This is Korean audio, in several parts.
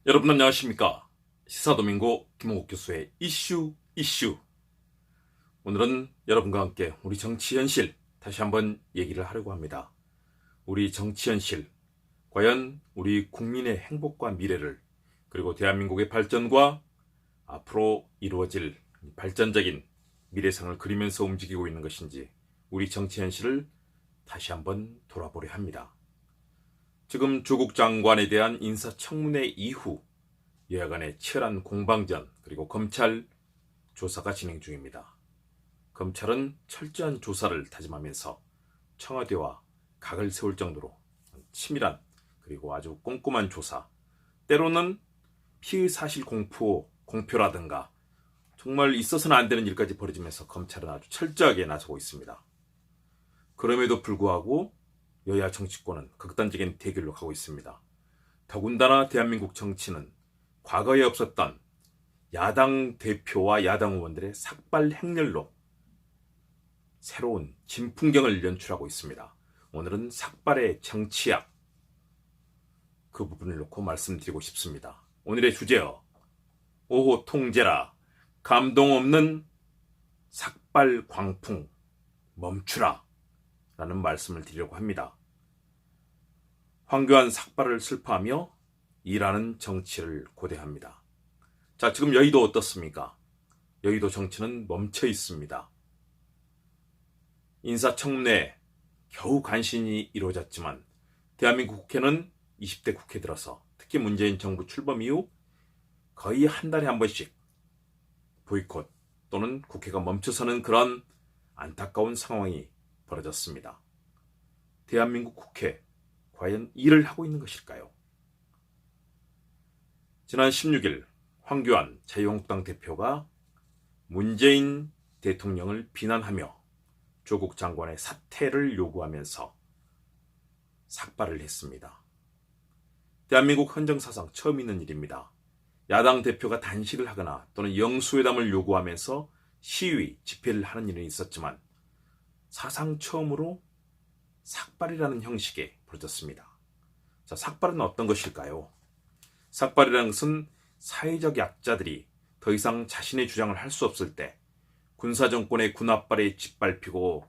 여러분 안녕하십니까? 시사도민고 김홍욱 교수의 이슈. 오늘은 여러분과 함께 우리 정치 현실 다시 한번 얘기를 하려고 합니다. 우리 정치 현실, 과연 우리 국민의 행복과 미래를, 그리고 대한민국의 발전과 앞으로 이루어질 발전적인 미래상을 그리면서 움직이고 있는 것인지 우리 정치 현실을 다시 한번 돌아보려 합니다. 지금 조국 장관에 대한 인사청문회 이후 여야 간의 치열한 공방전, 그리고 검찰 조사가 진행 중입니다. 검찰은 철저한 조사를 다짐하면서 청와대와 각을 세울 정도로 치밀한 그리고 아주 꼼꼼한 조사, 때로는 피의 사실 공표라든가 정말 있어서는 안 되는 일까지 벌어지면서 검찰은 아주 철저하게 나서고 있습니다. 그럼에도 불구하고 여야 정치권은 극단적인 대결로 가고 있습니다. 더군다나 대한민국 정치는 과거에 없었던 야당 대표와 야당 의원들의 삭발 행렬로 새로운 진풍경을 연출하고 있습니다. 오늘은 삭발의 정치학, 그 부분을 놓고 말씀드리고 싶습니다. 오늘의 주제요, 오호 통제라, 감동 없는 삭발 광풍 멈추라 라는 말씀을 드리려고 합니다. 황교안 삭발을 슬퍼하며 일하는 정치를 고대합니다. 자, 지금 여의도 어떻습니까? 여의도 정치는 멈춰 있습니다. 인사청문회 겨우 간신히 이루어졌지만 대한민국 국회는 20대 국회 들어서 특히 문재인 정부 출범 이후 거의 한 달에 한 번씩 보이콧 또는 국회가 멈춰서는 그런 안타까운 상황이 벌어졌습니다. 대한민국 국회 과연 일을 하고 있는 것일까요? 지난 16일 황교안 자유한국당 대표가 문재인 대통령을 비난하며 조국 장관의 사퇴를 요구하면서 삭발을 했습니다. 대한민국 헌정사상 처음 있는 일입니다. 야당 대표가 단식을 하거나 또는 영수회담을 요구하면서 시위, 집회를 하는 일은 있었지만 사상 처음으로 삭발이라는 형식에 벌어졌습니다. 자, 삭발은 어떤 것일까요? 삭발이라는 것은 사회적 약자들이 더 이상 자신의 주장을 할 수 없을 때, 군사정권의 군합발에 짓밟히고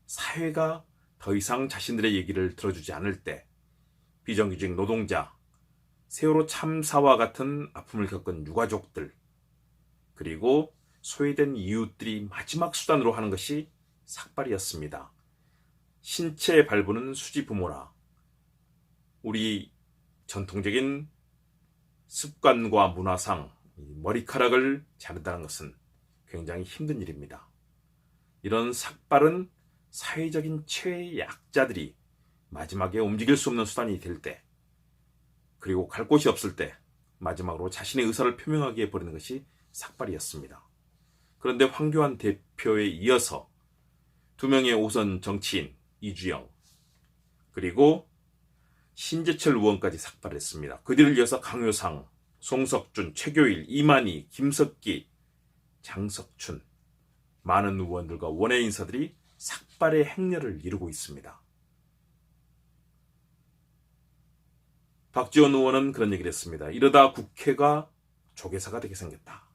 사회가 더 이상 자신들의 얘기를 들어주지 않을 때, 비정규직 노동자, 세월호 참사와 같은 아픔을 겪은 유가족들, 그리고 소외된 이웃들이 마지막 수단으로 하는 것이 삭발이었습니다. 신체 발부는 수지 부모라. 우리 전통적인 습관과 문화상 머리카락을 자른다는 것은 굉장히 힘든 일입니다. 이런 삭발은 사회적인 최약자들이 마지막에 움직일 수 없는 수단이 될 때, 그리고 갈 곳이 없을 때 마지막으로 자신의 의사를 표명하기에 벌이는 것이 삭발이었습니다. 그런데 황교안 대표에 이어서 두 명의 오선 정치인 이주영 그리고 신재철 의원까지 삭발했습니다. 그들을 이어서 강효상, 송석준, 최교일, 이만희, 김석기, 장석춘, 많은 의원들과 원외 인사들이 삭발의 행렬을 이루고 있습니다. 박지원 의원은 그런 얘기를 했습니다. 이러다 국회가 조계사가 되게 생겼다.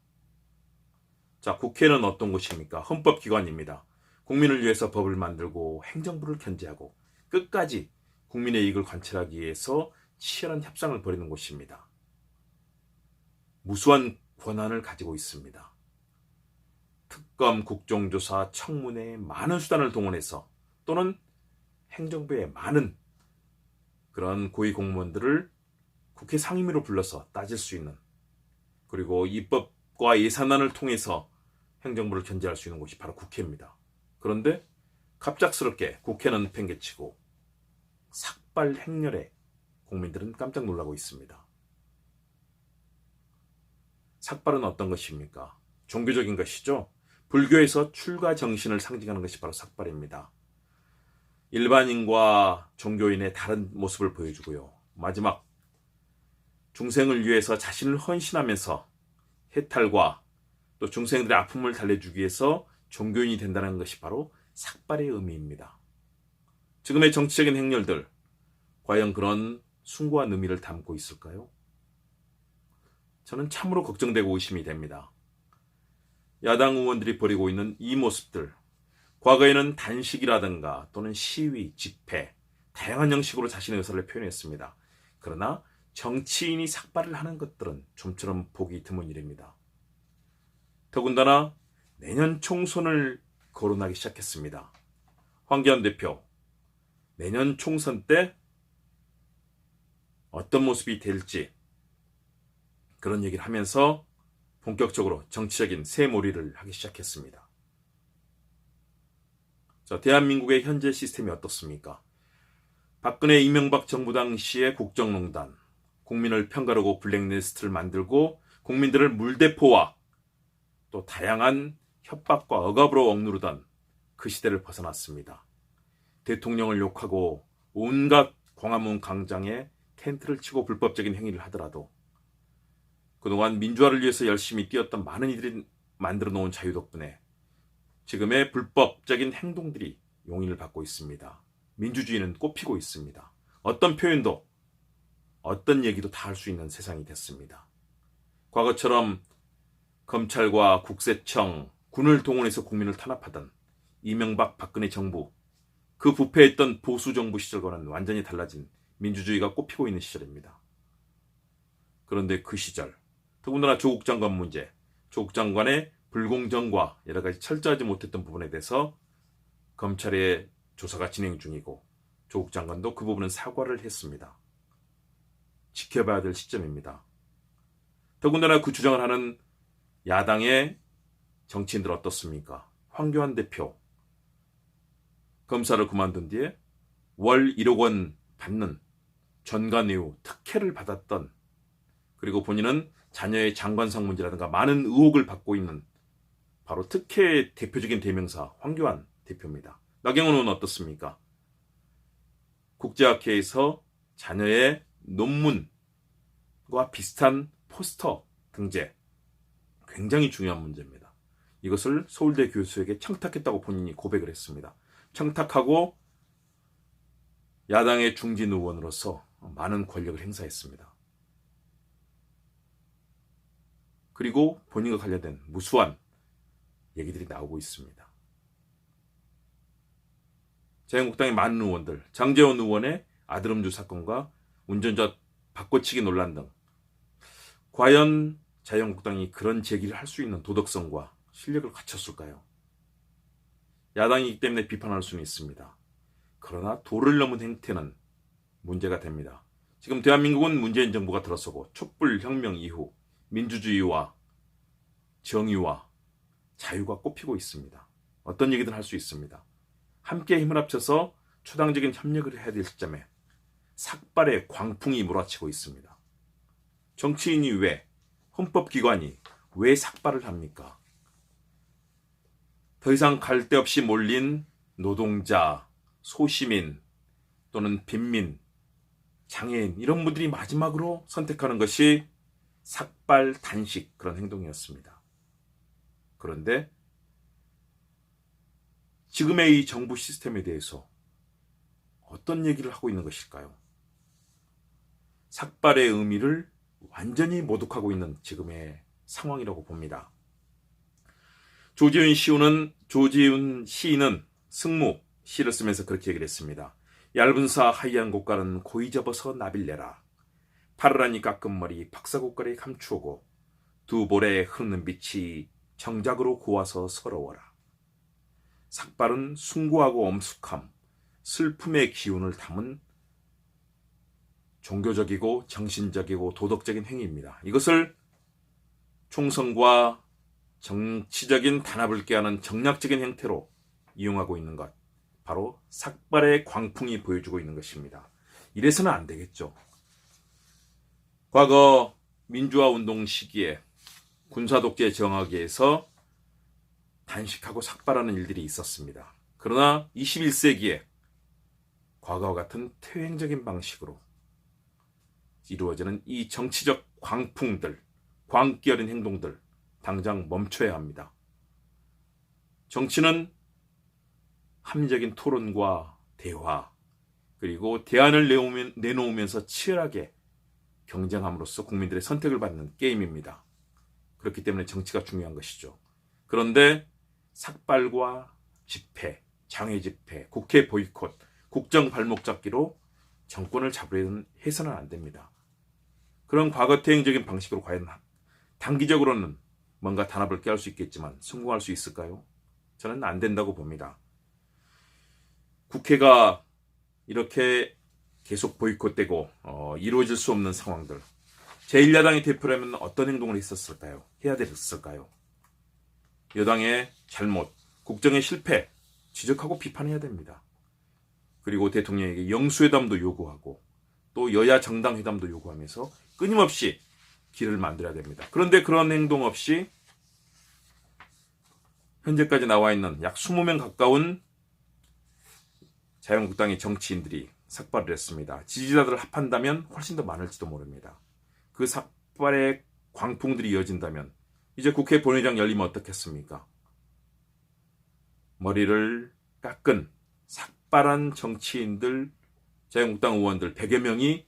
자, 국회는 어떤 곳입니까? 헌법기관입니다. 국민을 위해서 법을 만들고 행정부를 견제하고 끝까지 국민의 이익을 관철하기 위해서 치열한 협상을 벌이는 곳입니다. 무수한 권한을 가지고 있습니다. 특검, 국정조사, 청문회 많은 수단을 동원해서 또는 행정부의 많은 그런 고위공무원들을 국회 상임위로 불러서 따질 수 있는, 그리고 입법과 예산안을 통해서 행정부를 견제할 수 있는 곳이 바로 국회입니다. 그런데 갑작스럽게 국회는 팽개치고 삭발 행렬에 국민들은 깜짝 놀라고 있습니다. 삭발은 어떤 것입니까? 종교적인 것이죠. 불교에서 출가 정신을 상징하는 것이 바로 삭발입니다. 일반인과 종교인의 다른 모습을 보여주고요. 마지막 중생을 위해서 자신을 헌신하면서 해탈과 또 중생들의 아픔을 달래주기 위해서 종교인이 된다는 것이 바로 삭발의 의미입니다. 지금의 정치적인 행렬들, 과연 그런 숭고한 의미를 담고 있을까요? 저는 참으로 걱정되고 의심이 됩니다. 야당 의원들이 벌이고 있는 이 모습들, 과거에는 단식이라든가 또는 시위, 집회, 다양한 형식으로 자신의 의사를 표현했습니다. 그러나 정치인이 삭발을 하는 것들은 좀처럼 보기 드문 일입니다. 더군다나 내년 총선을 거론하기 시작했습니다. 황교안 대표, 내년 총선 때 어떤 모습이 될지 그런 얘기를 하면서 본격적으로 정치적인 새몰이를 하기 시작했습니다. 자, 대한민국의 현재 시스템이 어떻습니까? 박근혜 이명박 정부 당시의 국정농단, 국민을 편가르고 블랙리스트를 만들고 국민들을 물대포와 또 다양한 협박과 억압으로 억누르던 그 시대를 벗어났습니다. 대통령을 욕하고 온갖 광화문 광장에 텐트를 치고 불법적인 행위를 하더라도 그동안 민주화를 위해서 열심히 뛰었던 많은 이들이 만들어 놓은 자유 덕분에 지금의 불법적인 행동들이 용인을 받고 있습니다. 민주주의는 꽃피고 있습니다. 어떤 표현도 어떤 얘기도 다 할 수 있는 세상이 됐습니다. 과거처럼 검찰과 국세청, 군을 동원해서 국민을 탄압하던 이명박 박근혜 정부, 그 부패했던 보수 정부 시절과는 완전히 달라진 민주주의가 꽃피고 있는 시절입니다. 그런데 그 시절, 더군다나 조국 장관 문제, 조국 장관의 불공정과 여러 가지 철저하지 못했던 부분에 대해서 검찰의 조사가 진행 중이고 조국 장관도 그 부분은 사과를 했습니다. 지켜봐야 될 시점입니다. 더군다나 그 주장을 하는 야당의 정치인들 어떻습니까? 황교안 대표, 검사를 그만둔 뒤에 월 1억 원 받는 전관예우 특혜를 받았던, 그리고 본인은 자녀의 장관상 문제라든가 많은 의혹을 받고 있는 바로 특혜의 대표적인 대명사 황교안 대표입니다. 나경원 의원은 어떻습니까? 국제학회에서 자녀의 논문과 비슷한 포스터 등재, 굉장히 중요한 문제입니다. 이것을 서울대 교수에게 청탁했다고 본인이 고백을 했습니다. 청탁하고 야당의 중진 의원으로서 많은 권력을 행사했습니다. 그리고 본인과 관련된 무수한 얘기들이 나오고 있습니다. 자유한국당의 많은 의원들, 장제원 의원의 아들음주 사건과 운전자 바꿔치기 논란 등, 과연 자유한국당이 그런 제기를 할 수 있는 도덕성과 실력을 갖췄을까요? 야당이기 때문에 비판할 수는 있습니다. 그러나 도를 넘은 행태는 문제가 됩니다. 지금 대한민국은 문재인 정부가 들어서고 촛불혁명 이후 민주주의와 정의와 자유가 꽃피고 있습니다. 어떤 얘기든 할 수 있습니다. 함께 힘을 합쳐서 초당적인 협력을 해야 될 시점에 삭발의 광풍이 몰아치고 있습니다. 정치인이 왜, 헌법기관이 왜 삭발을 합니까? 더 이상 갈 데 없이 몰린 노동자, 소시민 또는 빈민, 장애인, 이런 분들이 마지막으로 선택하는 것이 삭발, 단식, 그런 행동이었습니다. 그런데 지금의 이 정부 시스템에 대해서 어떤 얘기를 하고 있는 것일까요? 삭발의 의미를 완전히 모독하고 있는 지금의 상황이라고 봅니다. 조지훈 시인은 승무 시를 쓰면서 그렇게 얘기를 했습니다. 얇은 사 하얀 곡간은 고이 접어서 나빌래라. 파르라니 깎은 머리 박사고깔에 감추오고 두 볼에 흐르는 빛이 정작으로 고와서 서러워라. 삭발은 숭고하고 엄숙함, 슬픔의 기운을 담은 종교적이고 정신적이고 도덕적인 행위입니다. 이것을 총선과 정치적인 단합을 꾀하는 정략적인 행태로 이용하고 있는 것, 바로 삭발의 광풍이 보여주고 있는 것입니다. 이래서는 안 되겠죠. 과거 민주화 운동 시기에 군사독재 정하기 위해서 단식하고 삭발하는 일들이 있었습니다. 그러나 21세기에 과거와 같은 퇴행적인 방식으로 이루어지는 이 정치적 광풍들, 광기 어린 행동들 당장 멈춰야 합니다. 정치는 합리적인 토론과 대화, 그리고 대안을 내놓으면서 치열하게 경쟁함으로써 국민들의 선택을 받는 게임입니다. 그렇기 때문에 정치가 중요한 것이죠. 그런데 삭발과 집회, 장외 집회, 국회 보이콧, 국정 발목 잡기로 정권을 잡으려는 해서는 안 됩니다. 그런 과거태행적인 방식으로 과연 단기적으로는 뭔가 단합을 깨울 수 있겠지만 성공할 수 있을까요? 저는 안 된다고 봅니다. 국회가 이렇게 계속 보이콧되고 이루어질 수 없는 상황들, 제1야당의 대표라면 어떤 행동을 했었을까요? 해야 됐을까요? 여당의 잘못, 국정의 실패 지적하고 비판해야 됩니다. 그리고 대통령에게 영수회담도 요구하고 또 여야 정당회담도 요구하면서 끊임없이 길을 만들어야 됩니다. 그런데 그런 행동 없이 현재까지 나와 있는 약 20명 가까운 자유한국당의 정치인들이 삭발을 했습니다. 지지자들을 합한다면 훨씬 더 많을지도 모릅니다. 그 삭발의 광풍들이 이어진다면 이제 국회 본회의장 열리면 어떻겠습니까? 머리를 깎은 삭발한 정치인들, 자유한국당 의원들 100여 명이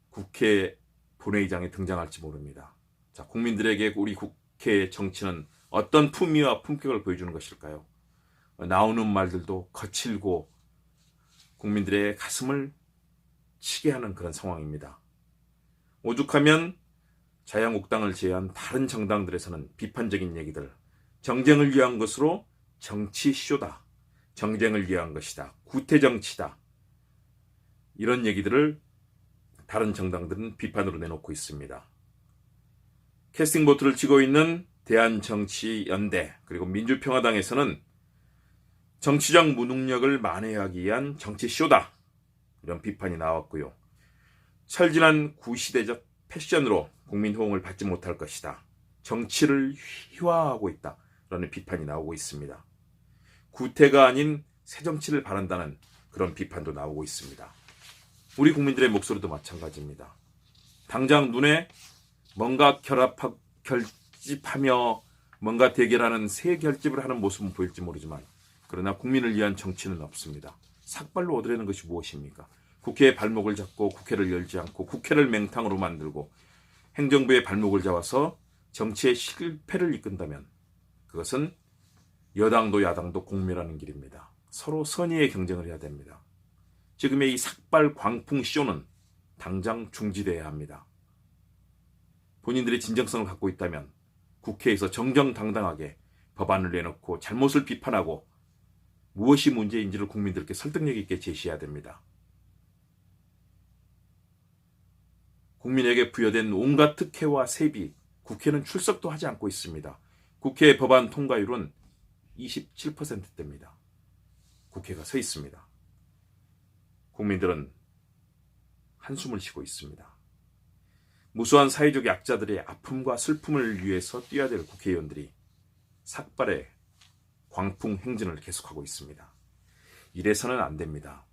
국회 본회의장에 등장할지 모릅니다. 자, 국민들에게 우리 국회 정치는 어떤 품위와 품격을 보여주는 것일까요? 나오는 말들도 거칠고 국민들의 가슴을 치게 하는 그런 상황입니다. 오죽하면 자유한국당을 제외한 다른 정당들에서는 비판적인 얘기들, 정쟁을 위한 것으로 정치쇼다, 정쟁을 위한 것이다, 구태정치다, 이런 얘기들을 다른 정당들은 비판으로 내놓고 있습니다. 캐스팅 보트를 치고 있는 대한정치연대 그리고 민주평화당에서는 정치적 무능력을 만회하기 위한 정치쇼다, 이런 비판이 나왔고요. 철진한 구시대적 패션으로 국민 호응을 받지 못할 것이다, 정치를 휘화하고 있다, 라는 비판이 나오고 있습니다. 구태가 아닌 새정치를 바란다는 그런 비판도 나오고 있습니다. 우리 국민들의 목소리도 마찬가지입니다. 당장 눈에 뭔가 결집하며 뭔가 대결하는 새 결집을 하는 모습은 보일지 모르지만 그러나 국민을 위한 정치는 없습니다. 삭발로 얻으려는 것이 무엇입니까? 국회의 발목을 잡고 국회를 열지 않고 국회를 맹탕으로 만들고 행정부의 발목을 잡아서 정치의 실패를 이끈다면 그것은 여당도 야당도 공멸하는 길입니다. 서로 선의의 경쟁을 해야 됩니다. 지금의 이 삭발 광풍 쇼는 당장 중지돼야 합니다. 본인들의 진정성을 갖고 있다면 국회에서 정정당당하게 법안을 내놓고 잘못을 비판하고 무엇이 문제인지를 국민들께 설득력 있게 제시해야 됩니다. 국민에게 부여된 온갖 특혜와 세비, 국회는 출석도 하지 않고 있습니다. 국회 법안 통과율은 27%대입니다. 국회가 서 있습니다. 국민들은 한숨을 쉬고 있습니다. 무수한 사회적 약자들의 아픔과 슬픔을 위해서 뛰어야 될 국회의원들이 삭발의 광풍 행진을 계속하고 있습니다. 이래서는 안 됩니다.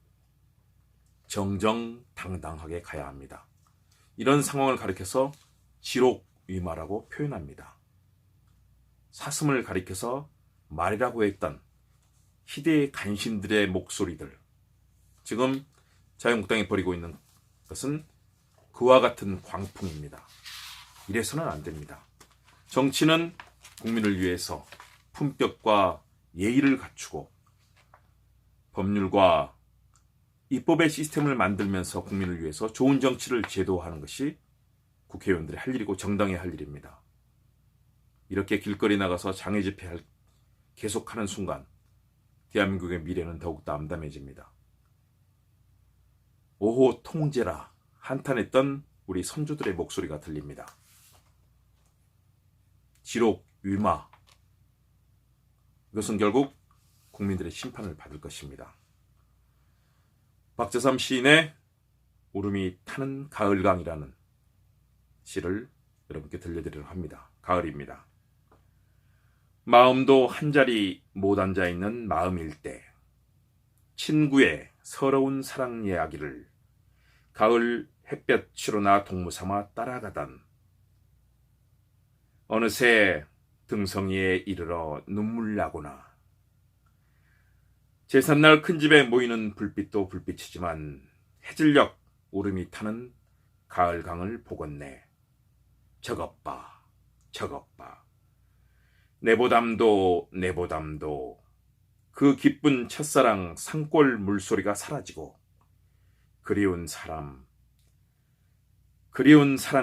정정당당하게 가야 합니다. 이런 상황을 가리켜서 지록위마라고 표현합니다. 사슴을 가리켜서 말이라고 했던 희대의 간신들의 목소리들, 지금 자유한국당이 벌이고 있는 것은 그와 같은 광풍입니다. 이래서는 안 됩니다. 정치는 국민을 위해서 품격과 예의를 갖추고 법률과 입법의 시스템을 만들면서 국민을 위해서 좋은 정치를 제도하는 것이 국회의원들의 할 일이고 정당의 할 일입니다. 이렇게 길거리 나가서 장애 집회 계속하는 순간 대한민국의 미래는 더욱더 암담해집니다. 오호 통제라 한탄했던 우리 선조들의 목소리가 들립니다. 지록 위마, 이것은 결국 국민들의 심판을 받을 것입니다. 박재삼 시인의 울음이 타는 가을강이라는 시를 여러분께 들려드리려고 합니다. 가을입니다. 마음도 한자리 못 앉아있는 마음일 때 친구의 서러운 사랑 이야기를 가을 햇볕으로 나 동무삼아 따라가던 어느새 등성이에 이르러 눈물 나구나. 제삿날 큰 집에 모이는 불빛도 불빛이지만 해질녘 울음이 타는 가을강을 보겄네. 저것 봐, 저것 봐. 내보담도 내보담도 그 기쁜 첫사랑 산골 물소리가 사라지고 그리운 사람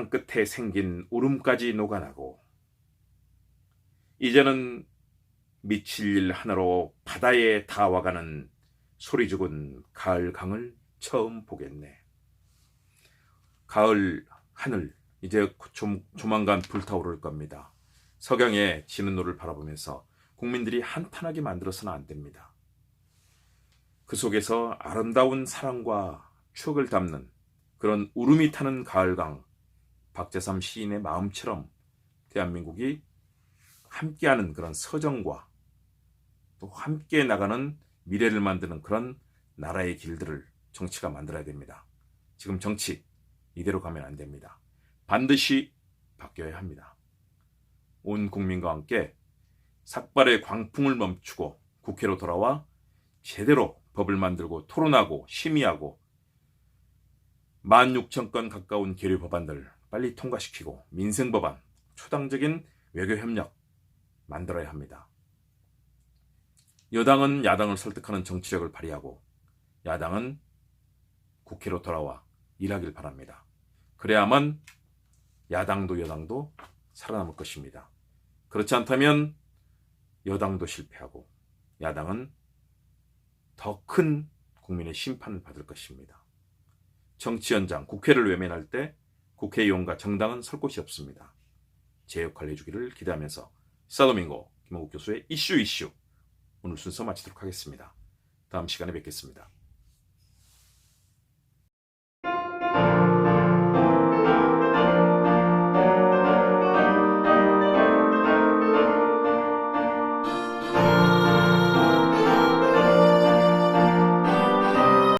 끝에 생긴 울음까지 녹아나고 이제는 미칠 일 하나로 바다에 다 와가는 소리 죽은 가을강을 처음 보겠네. 가을 하늘 이제 조만간 불타오를 겁니다. 석양에 지는 노를 바라보면서 국민들이 한탄하게 만들어서는 안 됩니다. 그 속에서 아름다운 사랑과 추억을 담는 그런 울음이 타는 가을강, 박재삼 시인의 마음처럼 대한민국이 함께하는 그런 서정과 또 함께 나가는 미래를 만드는 그런 나라의 길들을 정치가 만들어야 됩니다. 지금 정치 이대로 가면 안 됩니다. 반드시 바뀌어야 합니다. 온 국민과 함께 삭발의 광풍을 멈추고 국회로 돌아와 제대로 법을 만들고 토론하고 심의하고 16,000건 가까운 계류 법안들 빨리 통과시키고 민생법안, 초당적인 외교협력 만들어야 합니다. 여당은 야당을 설득하는 정치력을 발휘하고 야당은 국회로 돌아와 일하길 바랍니다. 그래야만 야당도 여당도 살아남을 것입니다. 그렇지 않다면 여당도 실패하고 야당은 더 큰 국민의 심판을 받을 것입니다. 정치 현장, 국회를 외면할 때 국회의원과 정당은 설 곳이 없습니다. 제 역할 해주기를 기대하면서 사도민고 김홍국 교수의 이슈 오늘 순서 마치도록 하겠습니다. 다음 시간에 뵙겠습니다.